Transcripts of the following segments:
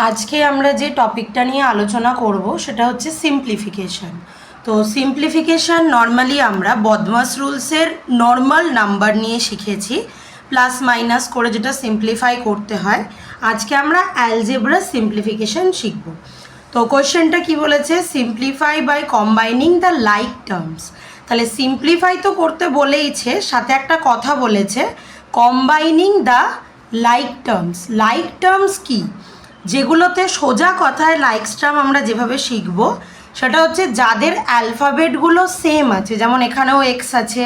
आज के আমরা যে টপিকটা নিয়ে আলোচনা করব সেটা হচ্ছে সিম্পলিফিকেশন। তো সিম্পলিফিকেশন নর্মালি আমরা বদমাস রুলসের নর্মাল নাম্বার নিয়ে শিখেছি, প্লাস মাইনাস করে যেটা সিম্পলিফাই করতে হয়। আজকে আমরা অ্যালজেব্রা সিম্পলিফিকেশন শিখব। তো কোয়েশ্চেনটা কি বলেছে, simplify by combining the like terms. তাহলে সিম্পলিফাই তো করতে বলেইছে, সাথে একটা কথা বলেছে combining the like terms. Like terms কি? যেগুলোতে সোজা কথায় লাইকস টার্ম আমরা যেভাবে শিখব সেটা হচ্ছে যাদের অ্যালফাবেটগুলো সেম আছে, যেমন এখানেও এক্স আছে,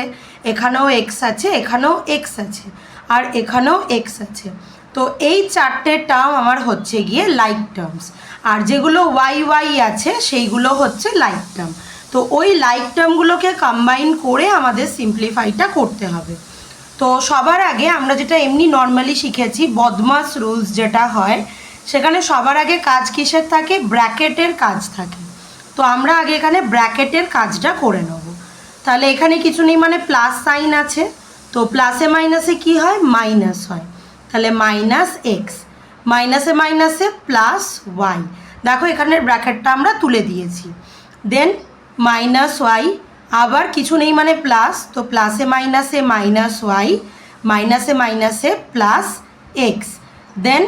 এখানেও এক্স আছে, এখানেও এক্স আছে, আর এখানেও এক্স আছে। তো এই চারটে টার্ম আমার হচ্ছে গিয়ে লাইক টার্মস, আর যেগুলো ওয়াই ওয়াই আছে সেইগুলো হচ্ছে লাইক টার্ম। তো ওই লাইক টার্মগুলোকে কম্বাইন করে আমাদের সিম্পলিফাইটা করতে হবে। তো সবার আগে আমরা যেটা এমনি নর্মালি শিখেছি বদমাস রুলস যেটা হয়, সেখানে সবার আগে কাজ কিসের থাকে? ব্র্যাকেটের কাজ থাকে। তো আমরা আগে এখানে ব্র্যাকেটের কাজটা করে নেব। তাহলে এখানে কিছু নেই, মানে প্লাস সাইন আছে, তো প্লাসে মাইনাসে কি হয়? মাইনাস হয়। তাহলে মাইনাস এক্স, মাইনাসে মাইনাসে প্লাস ওয়াই। দেখো এখানের ব্র্যাকেটটা আমরা তুলে দিয়েছি। দেন মাইনাস ওয়াই, আবার কিছু নেই মানে প্লাস, তো প্লাসে মাইনাসে মাইনাস ওয়াই, মাইনাসে মাইনাসে প্লাস এক্স, দেন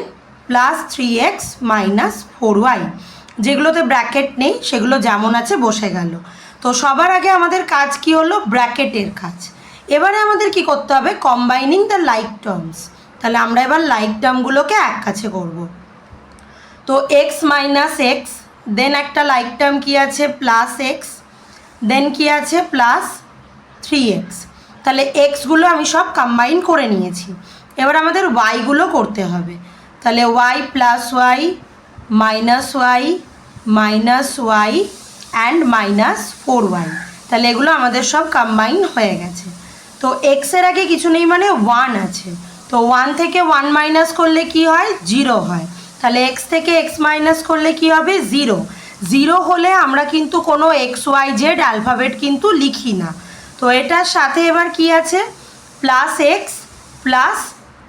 প্লাস 3x মাইনাস 4y। যেগুলোতে ব্র্যাকেট নেই সেগুলো যেমন আছে বসে গেল। তো সবার আগে আমাদের কাজ কি হলো? ব্র্যাকেটের কাজ। এবারে আমাদের কি করতে হবে? Combining the like terms. তাহলে আমরা এবার লাইক টার্মগুলোকে এক কাছে করব। তো এক্স মাইনাস এক্স, দেন একটা লাইক টার্ম কি আছে? প্লাস এক্স, দেন কি আছে? Plus 3x। তাহলে এক্সগুলো আমি সব কম্বাইন করে নিয়েছি। এবার আমাদের ওয়াইগুলো করতে হবে। তাহলে y plus y, minus y, minus y and minus 4y। তাহলে এগুলো আমাদের সব কম্বাইন হয়ে গেছে। তো এক্সের আগে কিছু নেই মানে 1 আছে, তো 1 থেকে 1 মাইনাস করলে কি হয়? 0 হয়। তাহলে এক্স থেকে এক্স মাইনাস করলে কি হবে? 0। 0 হলে আমরা কিন্তু কোনো এক্স ওয়াই জেড অ্যালফাবেট কিন্তু লিখি না। তো এটার সাথে এবার কি আছে? Plus x plus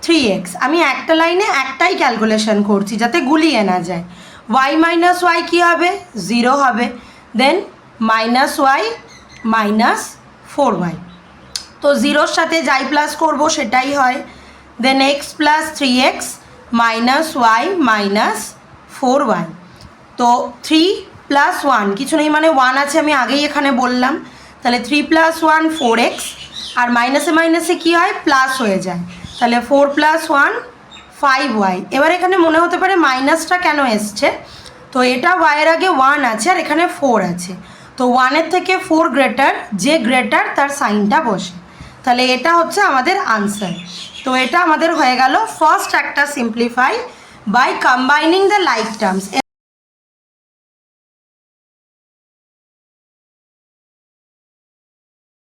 3x। আমি একটা লাইনে একটাই ক্যালকুলেশন করছি যাতে গুলিয়ে না যায়। y মাইনাস ওয়াই কী হবে? 0 হবে। Than minus y minus 4y, তো 0-র সাথে যাই প্লাস করব সেটাই হয়। Then x plus 3x minus y minus 4y। তো 3 প্লাস 1 কিছু নেই মানে 1 আছে, আমি আগেই এখানে বললাম। তাহলে 3 প্লাস 1 4x, আর মাইনাসে মাইনাসে কী হয়? প্লাস হয়ে যায়। তাহলে 4 প্লাস 1 5y। এবার এখানে মনে হতে পারে মাইনাসটা কেন এসছে, তো এটা ওয়াইয়ের আগে 1 আছে আর এখানে 4 আছে, তো 1-এর থেকে 4 গ্রেটার, যে গ্রেটার তার সাইনটা বসে। তাহলে এটা হচ্ছে আমাদের আনসার। তো এটা আমাদের হয়ে গেল ফার্স্ট একটা simplify by combining the like terms.